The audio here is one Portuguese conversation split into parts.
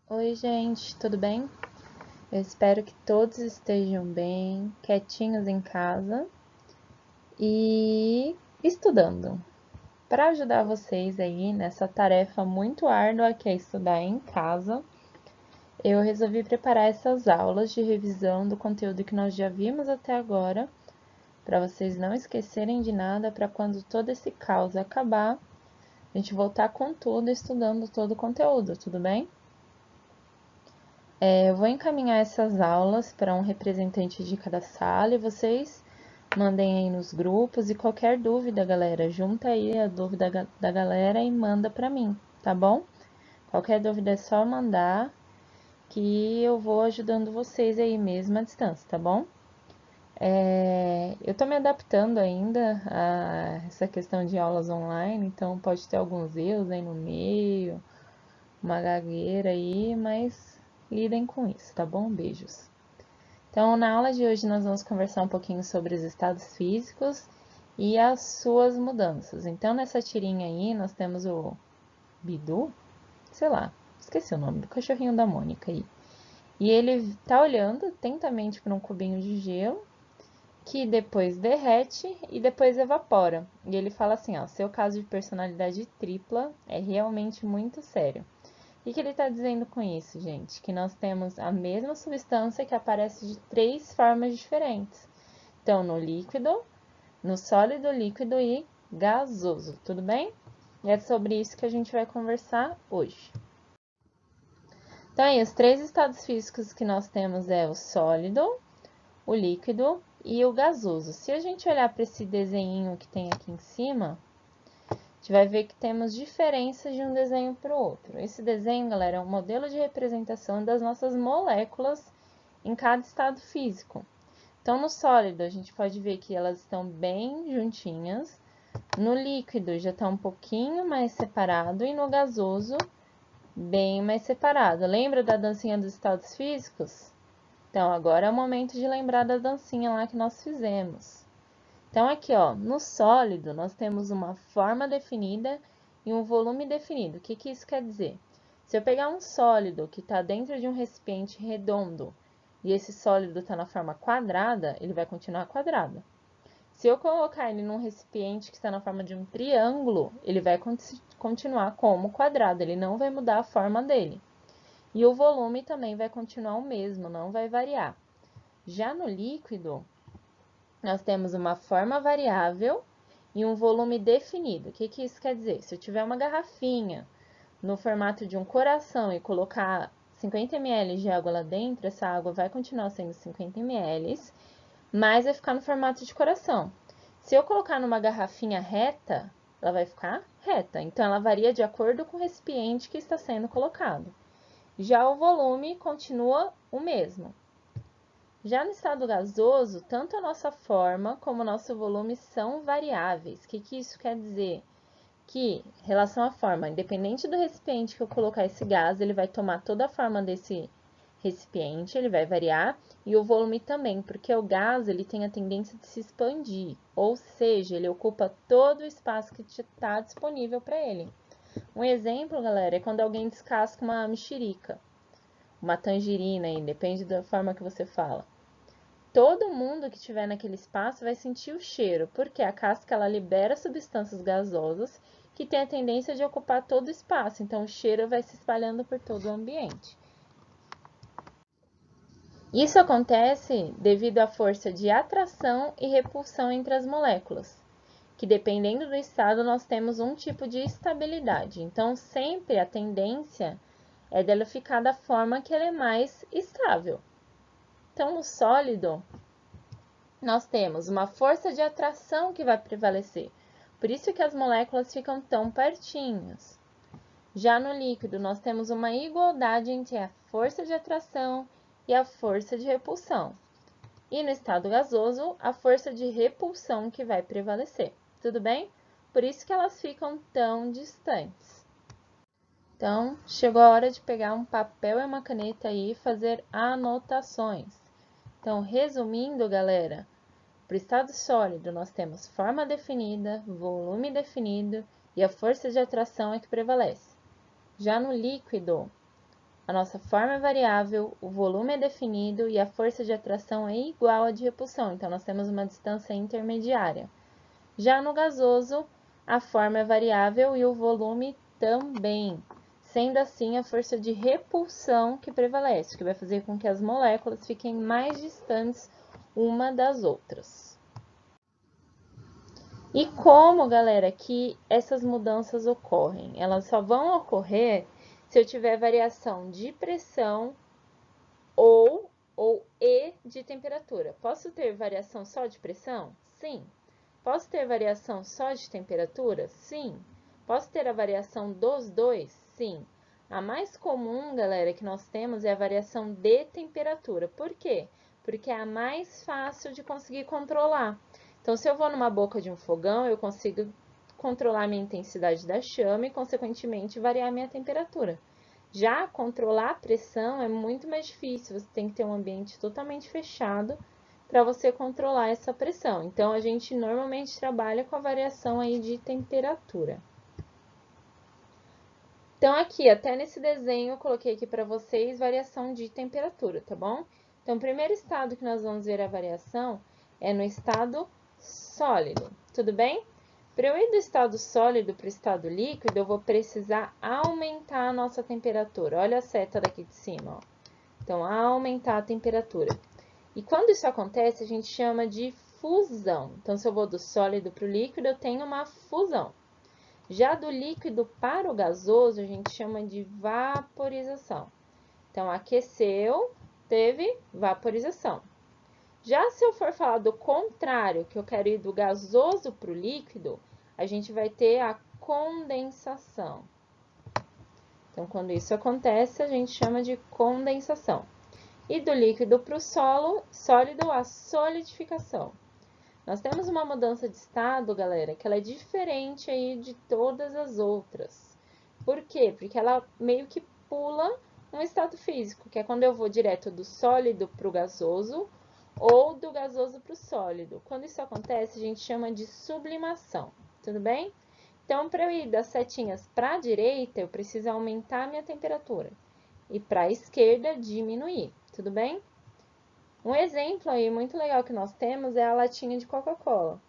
Oi, gente, tudo bem? Eu espero que todos estejam bem, quietinhos em casa e estudando. Para ajudar vocês aí nessa tarefa muito árdua que é estudar em casa, eu resolvi preparar essas aulas de revisão do conteúdo que nós já vimos até agora, para vocês não esquecerem de nada, para quando todo esse caos acabar, a gente voltar com tudo, estudando todo o conteúdo, tudo bem? Eu vou encaminhar essas aulas para um representante de cada sala e vocês mandem aí nos grupos e qualquer dúvida, galera, junta aí a dúvida da galera e manda para mim, tá bom? Qualquer dúvida é só mandar que eu vou ajudando vocês aí mesmo à distância, tá bom? Eu tô me adaptando ainda a essa questão de aulas online, então pode ter alguns erros aí no meio, uma gagueira aí, mas lidem com isso, tá bom? Beijos. Então, na aula de hoje, nós vamos conversar um pouquinho sobre os estados físicos e as suas mudanças. Então, nessa tirinha aí, nós temos o Bidu, sei lá, esqueci o nome do cachorrinho da Mônica aí. E ele tá olhando atentamente para um cubinho de gelo que depois derrete e depois evapora. E ele fala assim, ó, seu caso de personalidade tripla é realmente muito sério. O que ele está dizendo com isso, gente? Que nós temos a mesma substância que aparece de três formas diferentes. Então, no líquido, no sólido, líquido e gasoso, tudo bem? E é sobre isso que a gente vai conversar hoje. Então, aí, os três estados físicos que nós temos é o sólido, o líquido e o gasoso. Se a gente olhar para esse desenho que tem aqui em cima, a gente vai ver que temos diferenças de um desenho para o outro. Esse desenho, galera, é um modelo de representação das nossas moléculas em cada estado físico. Então, no sólido, a gente pode ver que elas estão bem juntinhas. No líquido, já está um pouquinho mais separado. E no gasoso, bem mais separado. Lembra da dancinha dos estados físicos? Então, agora é o momento de lembrar da dancinha lá que nós fizemos. Então, aqui, ó, no sólido, nós temos uma forma definida e um volume definido. O que que isso quer dizer? Se eu pegar um sólido que está dentro de um recipiente redondo e esse sólido está na forma quadrada, ele vai continuar quadrado. Se eu colocar ele num recipiente que está na forma de um triângulo, ele vai continuar como quadrado, ele não vai mudar a forma dele. E o volume também vai continuar o mesmo, não vai variar. Já no líquido, nós temos uma forma variável e um volume definido. O que que isso quer dizer? Se eu tiver uma garrafinha no formato de um coração e colocar 50 ml de água lá dentro, essa água vai continuar sendo 50 ml, mas vai ficar no formato de coração. Se eu colocar numa garrafinha reta, ela vai ficar reta. Então, ela varia de acordo com o recipiente que está sendo colocado. Já o volume continua o mesmo. Já no estado gasoso, tanto a nossa forma como o nosso volume são variáveis. O que que isso quer dizer? Que, em relação à forma, independente do recipiente que eu colocar esse gás, ele vai tomar toda a forma desse recipiente, ele vai variar, e o volume também, porque o gás ele tem a tendência de se expandir, ou seja, ele ocupa todo o espaço que está disponível para ele. Um exemplo, galera, é quando alguém descasca uma mexerica, uma tangerina, aí, depende da forma que você fala. Todo mundo que estiver naquele espaço vai sentir o cheiro, porque a casca ela libera substâncias gasosas que têm a tendência de ocupar todo o espaço, então o cheiro vai se espalhando por todo o ambiente. Isso acontece devido à força de atração e repulsão entre as moléculas, que dependendo do estado nós temos um tipo de estabilidade. Então sempre a tendência é dela ficar da forma que ela é mais estável. Então no sólido nós temos uma força de atração que vai prevalecer. Por isso que as moléculas ficam tão pertinhas. Já no líquido, nós temos uma igualdade entre a força de atração e a força de repulsão. E no estado gasoso, a força de repulsão que vai prevalecer. Tudo bem? Por isso que elas ficam tão distantes. Então, chegou a hora de pegar um papel e uma caneta aí e fazer anotações. Então, resumindo, galera, para o estado sólido, nós temos forma definida, volume definido e a força de atração é que prevalece. Já no líquido, a nossa forma é variável, o volume é definido e a força de atração é igual à de repulsão. Então, nós temos uma distância intermediária. Já no gasoso, a forma é variável e o volume também. Sendo assim, a força de repulsão que prevalece, que vai fazer com que as moléculas fiquem mais distantes uma das outras. E como, galera, que essas mudanças ocorrem? Elas só vão ocorrer se eu tiver variação de pressão ou de temperatura. Posso ter variação só de pressão? Sim. Posso ter variação só de temperatura? Sim. Posso ter a variação dos dois? Sim. A mais comum, galera, que nós temos é a variação de temperatura. Por quê? Porque é a mais fácil de conseguir controlar. Então, se eu vou numa boca de um fogão, eu consigo controlar a minha intensidade da chama e, consequentemente, variar a minha temperatura. Já controlar a pressão é muito mais difícil, você tem que ter um ambiente totalmente fechado para você controlar essa pressão. Então, a gente normalmente trabalha com a variação aí de temperatura. Então, aqui, até nesse desenho, eu coloquei aqui para vocês variação de temperatura, tá bom? Então, o primeiro estado que nós vamos ver a variação é no estado sólido, tudo bem? Para eu ir do estado sólido para o estado líquido, eu vou precisar aumentar a nossa temperatura. Olha a seta daqui de cima, ó. Então, aumentar a temperatura. E quando isso acontece, a gente chama de fusão. Então, se eu vou do sólido para o líquido, eu tenho uma fusão. Já do líquido para o gasoso, a gente chama de vaporização. Então, aqueceu, teve vaporização. Já se eu for falar do contrário, que eu quero ir do gasoso para o líquido, a gente vai ter a condensação. Então, quando isso acontece, a gente chama de condensação. E do líquido para o sólido, a solidificação. Nós temos uma mudança de estado, galera, que ela é diferente aí de todas as outras. Por quê? Porque ela meio que pula um estado físico, que é quando eu vou direto do sólido para o gasoso, ou do gasoso para o sólido. Quando isso acontece, a gente chama de sublimação, tudo bem? Então, para eu ir das setinhas para a direita, eu preciso aumentar a minha temperatura. E para a esquerda, diminuir, tudo bem? Um exemplo aí muito legal que nós temos é a latinha de Coca-Cola.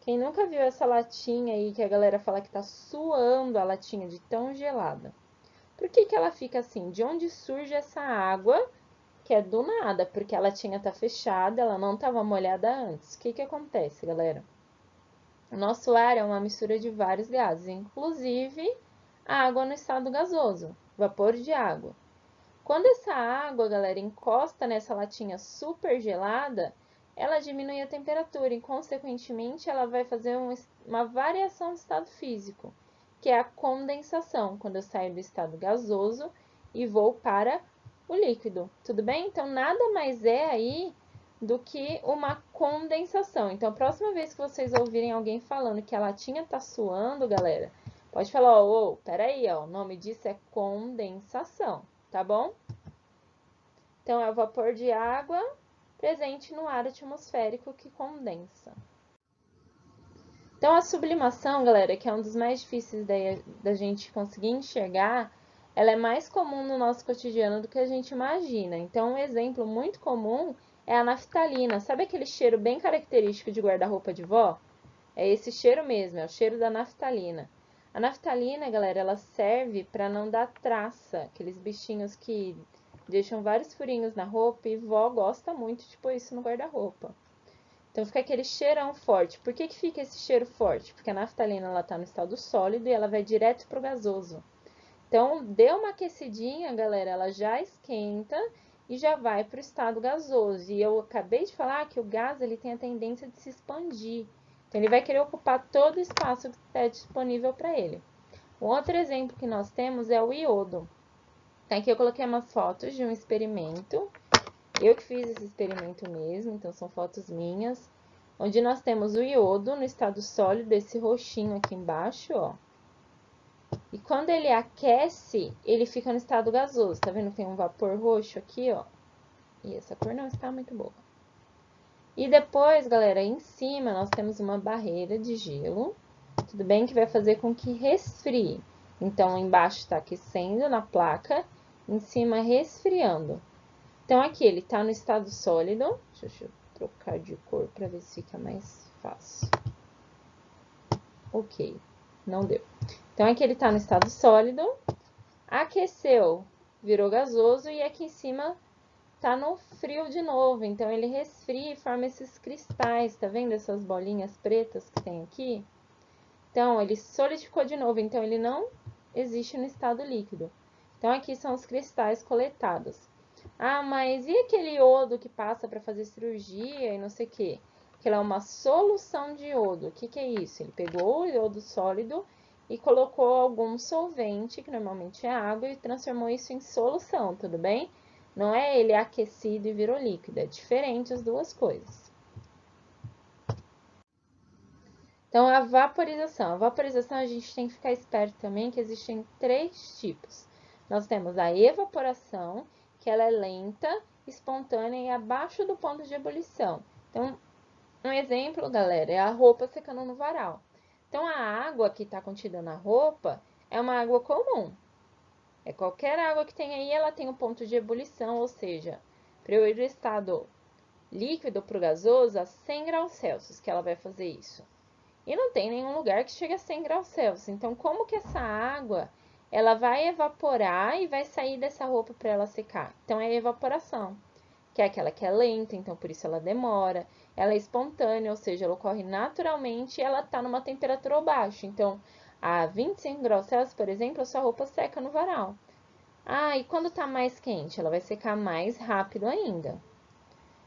Quem nunca viu essa latinha aí que a galera fala que tá suando a latinha de tão gelada? Por que que ela fica assim? De onde surge essa água? Que é do nada, porque a latinha tá fechada, ela não estava molhada antes. O que que acontece, galera? O nosso ar é uma mistura de vários gases, inclusive a água no estado gasoso, vapor de água. Quando essa água, galera, encosta nessa latinha super gelada, ela diminui a temperatura e, consequentemente, ela vai fazer uma variação do estado físico, que é a condensação, quando eu saio do estado gasoso e vou para o líquido, tudo bem? Então, nada mais é aí do que uma condensação. Então, a próxima vez que vocês ouvirem alguém falando que a latinha tá suando, galera, pode falar, ô, peraí, ó, o nome disso é condensação, tá bom? Então, é o vapor de água presente no ar atmosférico que condensa. Então, a sublimação, galera, que é um dos mais difíceis da gente conseguir enxergar, ela é mais comum no nosso cotidiano do que a gente imagina. Então, um exemplo muito comum é a naftalina. Sabe aquele cheiro bem característico de guarda-roupa de vó? É esse cheiro mesmo, é o cheiro da naftalina. A naftalina, galera, ela serve para não dar traça, aqueles bichinhos que deixam vários furinhos na roupa e vó gosta muito de pôr isso no guarda-roupa. Então, fica aquele cheirão forte. Por que que fica esse cheiro forte? Porque a naftalina, ela tá no estado sólido e ela vai direto pro gasoso. Então, deu uma aquecidinha, galera, ela já esquenta e já vai pro estado gasoso. E eu acabei de falar que o gás, ele tem a tendência de se expandir. Então, ele vai querer ocupar todo o espaço que está disponível para ele. Um outro exemplo que nós temos é o iodo. Aqui eu coloquei umas fotos de um experimento. Eu que fiz esse experimento mesmo, então são fotos minhas. Onde nós temos o iodo no estado sólido, esse roxinho aqui embaixo, ó. E quando ele aquece, ele fica no estado gasoso. Tá vendo que tem um vapor roxo aqui, ó? E essa cor não está muito boa. E depois, galera, em cima nós temos uma barreira de gelo. Tudo bem que vai fazer com que resfrie. Então, embaixo está aquecendo na placa em cima resfriando. Então, aqui ele está no estado sólido. Deixa eu trocar de cor para ver se fica mais fácil. Ok, não deu. Então, aqui ele está no estado sólido, aqueceu, virou gasoso e aqui em cima tá no frio de novo. Então, ele resfria e forma esses cristais, tá vendo essas bolinhas pretas que tem aqui? Então, ele solidificou de novo, então ele não existe no estado líquido. Então, aqui são os cristais coletados. Ah, mas e aquele iodo que passa para fazer cirurgia e não sei o quê? Aquilo é uma solução de iodo. O que que é isso? Ele pegou o iodo sólido e colocou algum solvente, que normalmente é água, e transformou isso em solução, tudo bem? Não é ele aquecido e virou líquido, é diferente as duas coisas. Então, a vaporização. A vaporização a gente tem que ficar esperto também que existem 3 tipos. Nós temos a evaporação, que ela é lenta, espontânea e abaixo do ponto de ebulição. Então, um exemplo, galera, é a roupa secando no varal. Então, a água que está contida na roupa é uma água comum. É qualquer água que tem aí, ela tem um ponto de ebulição, ou seja, para eu ir do estado líquido para o gasoso a 100 graus Celsius, que ela vai fazer isso. E não tem nenhum lugar que chegue a 100 graus Celsius. Então, como que essa água ela vai evaporar e vai sair dessa roupa para ela secar? Então, é a evaporação, que é aquela que é lenta, então por isso ela demora. Ela é espontânea, ou seja, ela ocorre naturalmente e ela está numa temperatura baixa. Então, a 25 graus Celsius, por exemplo, a sua roupa seca no varal. Ah, e quando está mais quente? Ela vai secar mais rápido ainda.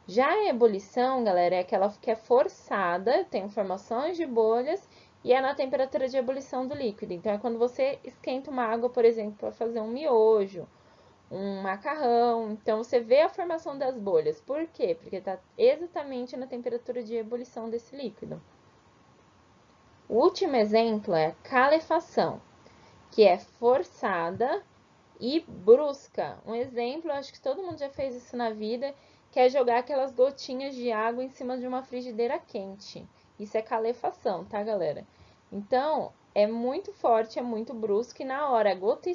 Já a ebulição, galera, é aquela que é forçada, tem formações de bolhas e é na temperatura de ebulição do líquido. Então, é quando você esquenta uma água, por exemplo, para fazer um miojo, um macarrão. Então, você vê a formação das bolhas. Por quê? Porque está exatamente na temperatura de ebulição desse líquido. O último exemplo é a calefação, que é forçada e brusca. Um exemplo, acho que todo mundo já fez isso na vida, que é jogar aquelas gotinhas de água em cima de uma frigideira quente. Isso é calefação, tá, galera? Então, é muito forte, é muito brusco e na hora a gota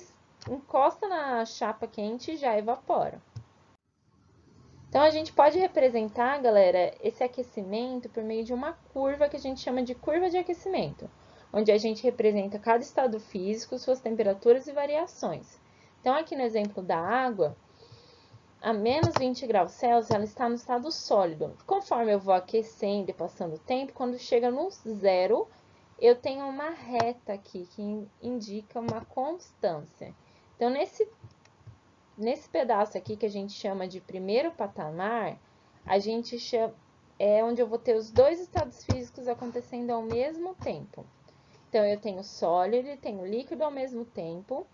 encosta na chapa quente e já evapora. Então, a gente pode representar, galera, esse aquecimento por meio de uma curva que a gente chama de curva de aquecimento, onde a gente representa cada estado físico, suas temperaturas e variações. Então, aqui no exemplo da água, a menos 20 graus Celsius, ela está no estado sólido. Conforme eu vou aquecendo e passando o tempo, quando chega no zero, eu tenho uma reta aqui que indica uma constância. Então, nesse pedaço aqui que a gente chama de primeiro patamar, a gente chama, é onde eu vou ter os dois estados físicos acontecendo ao mesmo tempo. Então, eu tenho sólido e tenho líquido ao mesmo tempo,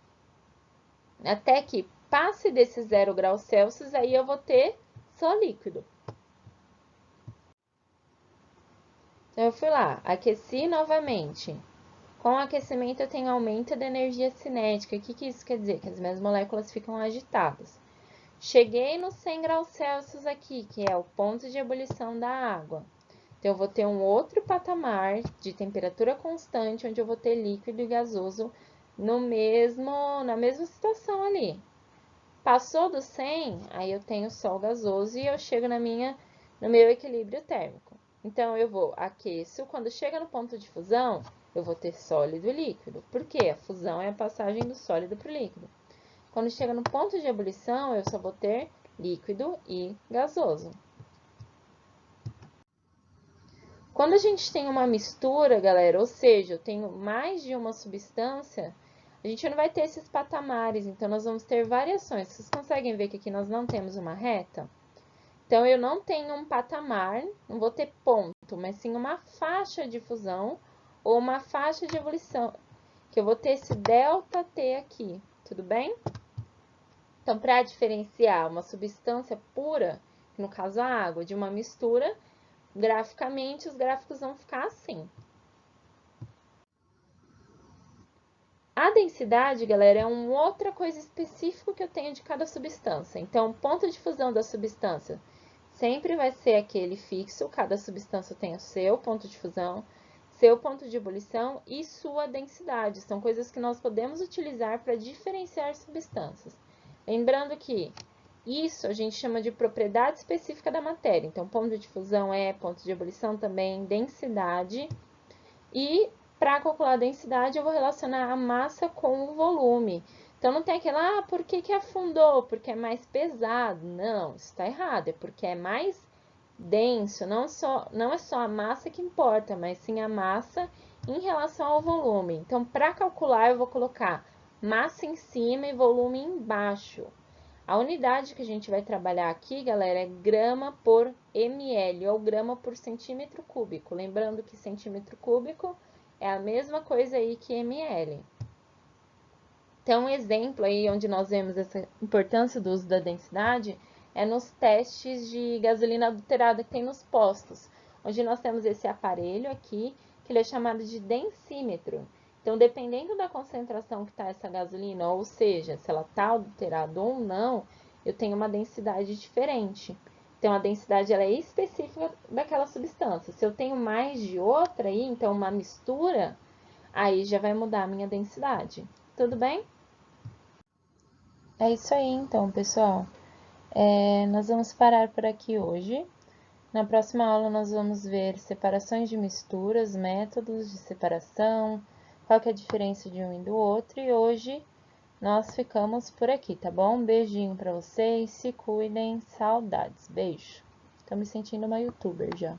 até que passe desse 0 graus Celsius, aí eu vou ter só líquido. Então, eu fui lá, aqueci novamente. Com o aquecimento, eu tenho aumento da energia cinética. O que isso quer dizer? Que as minhas moléculas ficam agitadas. Cheguei no 100 graus Celsius aqui, que é o ponto de ebulição da água. Então, eu vou ter um outro patamar de temperatura constante, onde eu vou ter líquido e gasoso na mesma situação ali. Passou do 100, aí eu tenho só o gasoso e eu chego no meu equilíbrio térmico. Então, eu vou aqueço, quando chega no ponto de fusão, eu vou ter sólido e líquido. Por quê? A fusão é a passagem do sólido para o líquido. Quando chega no ponto de ebulição, eu só vou ter líquido e gasoso. Quando a gente tem uma mistura, galera, ou seja, eu tenho mais de uma substância, a gente não vai ter esses patamares, então nós vamos ter variações. Vocês conseguem ver que aqui nós não temos uma reta? Então, eu não tenho um patamar, não vou ter ponto, mas sim uma faixa de fusão ou uma faixa de ebulição, que eu vou ter esse ΔT aqui, tudo bem? Então, para diferenciar uma substância pura, no caso a água, de uma mistura, graficamente os gráficos vão ficar assim. A densidade, galera, é uma outra coisa específica que eu tenho de cada substância. Então, o ponto de fusão da substância sempre vai ser aquele fixo, cada substância tem o seu ponto de fusão, seu ponto de ebulição e sua densidade. São coisas que nós podemos utilizar para diferenciar substâncias. Lembrando que isso a gente chama de propriedade específica da matéria. Então, ponto de fusão é, ponto de ebulição também, densidade. E para calcular a densidade, eu vou relacionar a massa com o volume. Então, não tem aquela, por que afundou? Porque é mais pesado. Não, isso está errado. É porque é mais denso. Não é só a massa que importa, mas sim a massa em relação ao volume. Então, para calcular, eu vou colocar massa em cima e volume embaixo. A unidade que a gente vai trabalhar aqui, galera, é grama por ml, ou grama por centímetro cúbico. Lembrando que centímetro cúbico é a mesma coisa aí que ml. Então, um exemplo aí onde nós vemos essa importância do uso da densidade é nos testes de gasolina adulterada que tem nos postos, onde nós temos esse aparelho aqui, que ele é chamado de densímetro. Então, dependendo da concentração que está essa gasolina, ou seja, se ela está adulterada ou não, eu tenho uma densidade diferente. Então, a densidade ela é específica daquela substância. Se eu tenho mais de outra aí, então uma mistura, aí já vai mudar a minha densidade. Tudo bem? É isso aí, então, pessoal. Nós vamos parar por aqui hoje. Na próxima aula, nós vamos ver separações de misturas, métodos de separação, qual que é a diferença de um e do outro. E hoje nós ficamos por aqui, tá bom? Um beijinho pra vocês, se cuidem, saudades. Beijo. Tô me sentindo uma youtuber já.